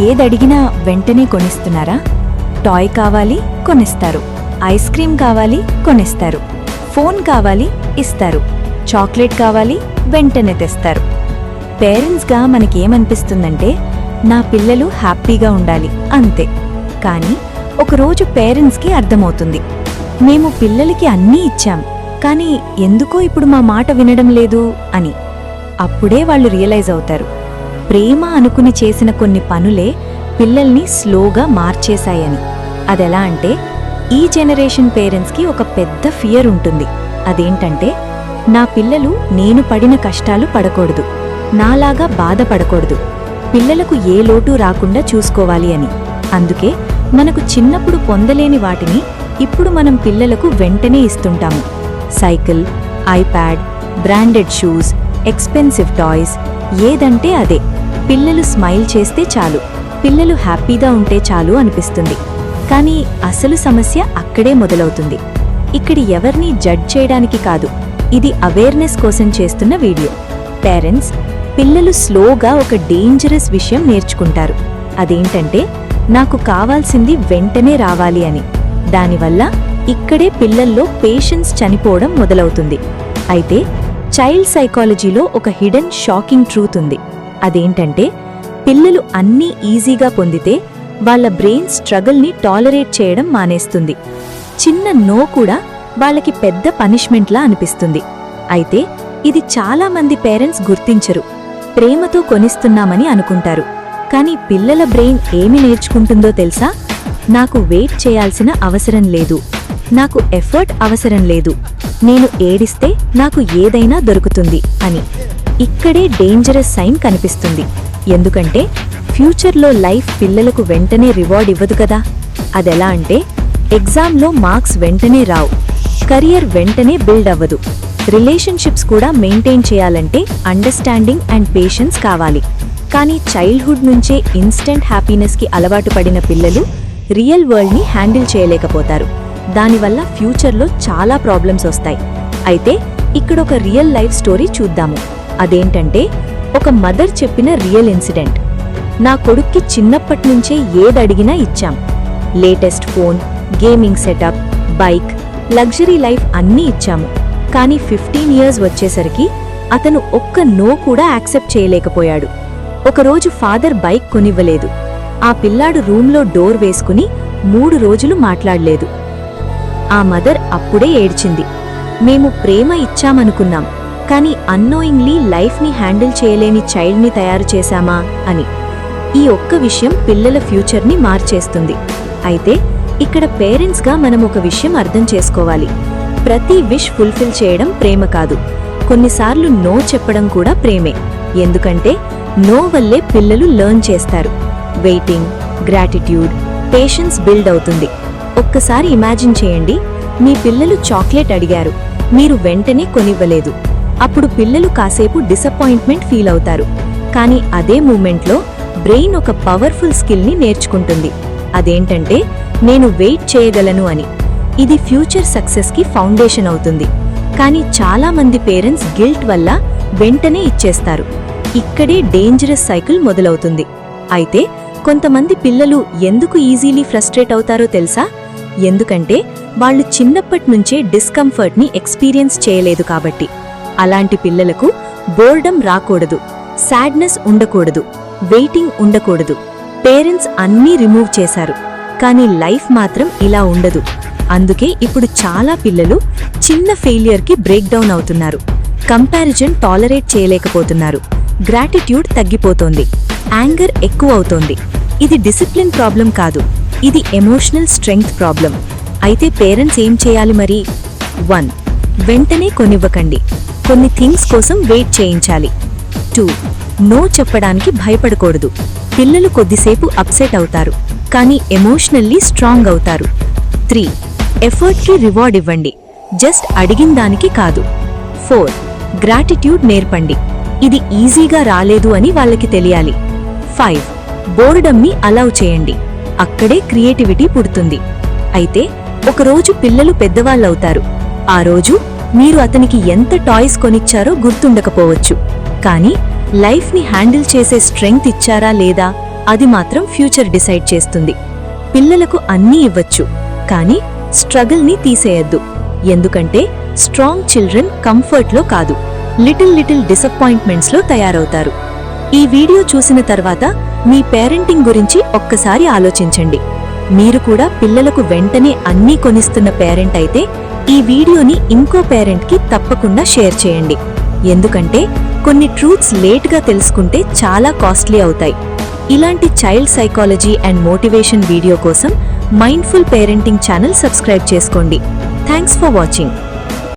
ఏదడిగినా వెంటనే కొనిస్తున్నారా? టాయ్ కావాలి కొనిస్తారు, ice cream కావాలి కొనిస్తారు, ఫోన్ కావాలి ఇస్తారు, చాక్లెట్ కావాలి వెంటనే తెస్తారు. పేరెంట్స్గా మనకేమనిపిస్తుందంటే నా పిల్లలు హ్యాపీగా ఉండాలి అంతే. కానీ ఒకరోజు పేరెంట్స్కి అర్థమవుతుంది, మేము పిల్లలకి అన్నీ ఇచ్చాం, కానీ ఎందుకో ఇప్పుడు మా మాట వినడం లేదు అని. అప్పుడే వాళ్ళు రియలైజ్ అవుతారు, ప్రేమ అనుకుని చేసిన కొన్ని పనులే పిల్లల్ని స్లోగా మార్చేశాయని. అదెలా అంటే, ఈ జనరేషన్ పేరెంట్స్కి ఒక పెద్ద ఫియర్ ఉంటుంది. అదేంటంటే, నా పిల్లలు నేను పడిన కష్టాలు పడకూడదు, నాలాగా బాధపడకూడదు, పిల్లలకు ఏ లోటు రాకుండా చూసుకోవాలి అని. అందుకే మనకు చిన్నప్పుడు పొందలేని వాటిని ఇప్పుడు మనం పిల్లలకు వెంటనే ఇస్తుంటాము. Cycle, iPad, branded shoes, expensive toys, ఏదంటే అదే. పిల్లలు స్మైల్ చేస్తే చాలు, పిల్లలు హ్యాపీగా ఉంటే చాలు అనిపిస్తుంది. కానీ అసలు సమస్య అక్కడే మొదలవుతుంది. ఇక్కడి ఎవరినీ జడ్జ్ చేయడానికి కాదు, ఇది అవేర్నెస్ కోసం చేస్తున్న వీడియో. పేరెంట్స్, పిల్లలు స్లోగా ఒక డేంజరస్ విషయం నేర్చుకుంటారు. అదేంటంటే, నాకు కావాల్సింది వెంటనే రావాలి అని. దానివల్ల ఇక్కడే పిల్లల్లో పేషెన్స్ చనిపోవడం మొదలవుతుంది. అయితే చైల్డ్ సైకాలజీలో ఒక హిడెన్ షాకింగ్ ట్రూత్ ఉంది. అదేంటంటే, పిల్లలు అన్నీ ఈజీగా పొందితే వాళ్ళ బ్రెయిన్ స్ట్రగుల్ని టాలరేట్ చేయడం మానేస్తుంది. చిన్న నో కూడా వాళ్ళకి పెద్ద పనిష్మెంట్లా అనిపిస్తుంది. అయితే ఇది చాలామంది పేరెంట్స్ గుర్తించరు. ప్రేమతో కొనిస్తున్నామని అనుకుంటారు. కానీ పిల్లల బ్రెయిన్ ఏమి నేర్చుకుంటుందో తెలుసా? నాకు వెయిట్ చేయాల్సిన అవసరం లేదు, నాకు ఎఫర్ట్ అవసరం లేదు, నేను ఏడిస్తే నాకు ఏదైనా దొరుకుతుంది అని. ఇక్కడే డేంజరస్ సైన్ కనిపిస్తుంది. ఎందుకంటే ఫ్యూచర్లో లైఫ్ పిల్లలకు వెంటనే రివార్డ్ ఇవ్వదు కదా. అదెలా అంటే, ఎగ్జామ్లో మార్క్స్ వెంటనే రావు, కెరియర్ వెంటనే బిల్డ్ అవ్వదు, రిలేషన్షిప్స్ కూడా మెయింటైన్ చేయాలంటే అండర్స్టాండింగ్ అండ్ పేషెన్స్ కావాలి. కానీ చైల్డ్హుడ్ నుంచే ఇన్స్టెంట్ హ్యాపీనెస్కి అలవాటు పడిన పిల్లలు రియల్ వరల్డ్ని హ్యాండిల్ చేయలేకపోతారు. దానివల్ల ఫ్యూచర్లో చాలా ప్రాబ్లమ్స్ వస్తాయి. అయితే ఇక్కడొక రియల్ లైఫ్ స్టోరీ చూద్దాము. అదేంటంటే, ఒక మదర్ చెప్పిన రియల్ ఇన్సిడెంట్. నా కొడుక్కి చిన్నప్పట్నుంచే ఏదడిగినా ఇచ్చాం. Latest phone, gaming setup, bike, luxury life అన్నీ ఇచ్చాము. కానీ 15 years వచ్చేసరికి అతను ఒక్క నో కూడా యాక్సెప్ట్ చేయలేకపోయాడు. ఒకరోజు ఫాదర్ బైక్ కొనివ్వలేదు. ఆ పిల్లాడు రూంలో డోర్ వేసుకుని 3 రోజులు మాట్లాడలేదు. ఆ మదర్ అప్పుడే ఏడ్చింది. మేము ప్రేమ ఇచ్చామనుకున్నాం, కానీ అన్నోయింగ్లీ లైఫ్ని హ్యాండిల్ చేయలేని చైల్డ్ని తయారు చేశామా అని. ఈ ఒక్క విషయం పిల్లల ఫ్యూచర్ని మార్చేస్తుంది. అయితే ఇక్కడ పేరెంట్స్గా మనం ఒక విషయం అర్థం చేసుకోవాలి. ప్రతి విష్ ఫుల్ఫిల్ చేయడం ప్రేమ కాదు. కొన్నిసార్లు నో చెప్పడం కూడా ప్రేమే. ఎందుకంటే నో వల్లే పిల్లలు లెర్న్ చేస్తారు. వెయిటింగ్, గ్రాటిట్యూడ్, పేషెన్స్ బిల్డ్ అవుతుంది. ఒక్కసారి ఇమాజిన్ చేయండి, మీ పిల్లలు చాక్లెట్ అడిగారు, మీరు వెంటనే కొనివ్వలేదు. అప్పుడు పిల్లలు కాసేపు డిసప్పాయింట్మెంట్ ఫీల్ అవుతారు. కానీ అదే మూమెంట్లో బ్రెయిన్ ఒక పవర్ఫుల్ స్కిల్ని నేర్చుకుంటుంది. అదేంటంటే, నేను వెయిట్ చేయగలను అని. ఇది ఫ్యూచర్ సక్సెస్కి ఫౌండేషన్ అవుతుంది. కానీ చాలా మంది పేరెంట్స్ గిల్ట్ వల్ల వెంటనే ఇచ్చేస్తారు. ఇక్కడే డేంజరస్ సైకిల్ మొదలవుతుంది. అయితే కొంతమంది పిల్లలు ఎందుకు ఈజీలీ ఫ్రస్ట్రేట్ అవుతారో తెలుసా? ఎందుకంటే వాళ్ళు చిన్నప్పట్నుంచే డిస్కంఫర్ట్ని ఎక్స్పీరియన్స్ చేయలేదు కాబట్టి. అలాంటి పిల్లలకు బోర్డమ్ రాకూడదు, సాడ్నెస్ ఉండకూడదు, వెయిటింగ్ ఉండకూడదు. పేరెంట్స్ అన్నీ రిమూవ్ చేశారు, కానీ లైఫ్ మాత్రం ఇలా ఉండదు. అందుకే ఇప్పుడు చాలా పిల్లలు చిన్న ఫెయిలియర్కి బ్రేక్ డౌన్ అవుతున్నారు. కంపారిజన్ టాలరేట్ చేయలేకపోతున్నారు. గ్రాటిట్యూడ్ తగ్గిపోతోంది. యాంగర్ ఎక్కువ అవుతోంది. ఇది డిసిప్లిన్ ప్రాబ్లం కాదు, ఇది ఎమోషనల్ స్ట్రెంగ్త్ ప్రాబ్లం. అయితే పేరెంట్స్ ఏం చేయాలి మరి? 1. వెంటనే కొనివ్వకండి. కొన్ని థింగ్స్ కోసం వెయిట్ చేయించాలి. 2. నో చెప్పడానికి భయపడకూడదు. పిల్లలు కొద్దిసేపు అప్సెట్ అవుతారు, కానీ ఎమోషనల్లీ స్ట్రాంగ్ అవుతారు. 3. ఎఫర్ట్కి రివార్డ్ ఇవ్వండి, జస్ట్ అడిగిన దానికి కాదు. 4. గ్రాటిట్యూడ్ నేర్పండి. ఇది ఈజీగా రాలేదు అని వాళ్ళకి తెలియాలి. 5. బోర్డమ్ని అలౌ చేయండి. అక్కడే క్రియేటివిటీ పుడుతుంది. అయితే ఒకరోజు పిల్లలు పెద్దవాళ్ళవుతారు. ఆ రోజు మీరు అతనికి ఎంత టాయ్స్ కొనిచ్చారో గుర్తుండకపోవచ్చు, కానీ లైఫ్ని హ్యాండిల్ చేసే స్ట్రెంగ్త్ ఇచ్చారా లేదా అది మాత్రం ఫ్యూచర్ డిసైడ్ చేస్తుంది. పిల్లలకు అన్నీ ఇవ్వచ్చు, కానీ స్ట్రగుల్ని తీసేయద్దు. ఎందుకంటే స్ట్రాంగ్ చిల్డ్రన్ కంఫర్ట్లో కాదు, లిటిల్ డిసప్పాయింట్మెంట్స్లో తయారవుతారు. ఈ వీడియో చూసిన తర్వాత మీ పేరెంటింగ్ గురించి ఒక్కసారి ఆలోచించండి. మీరు కూడా పిల్లలకు వెంటనే అన్నీ కొనిస్తున్న పేరెంట్ అయితే ఈ వీడియోని ఇంకో పేరెంట్కి తప్పకుండా షేర్ చేయండి. ఎందుకంటే కొన్ని ట్రూత్స్ లేట్గా తెలుసుకుంటే చాలా కాస్ట్లీ అవుతాయి. ఇలాంటి child psychology and motivation video కోసం మైండ్ఫుల్ పేరెంటింగ్ ఛానల్ సబ్స్క్రైబ్ చేసుకోండి. Thanks for watching.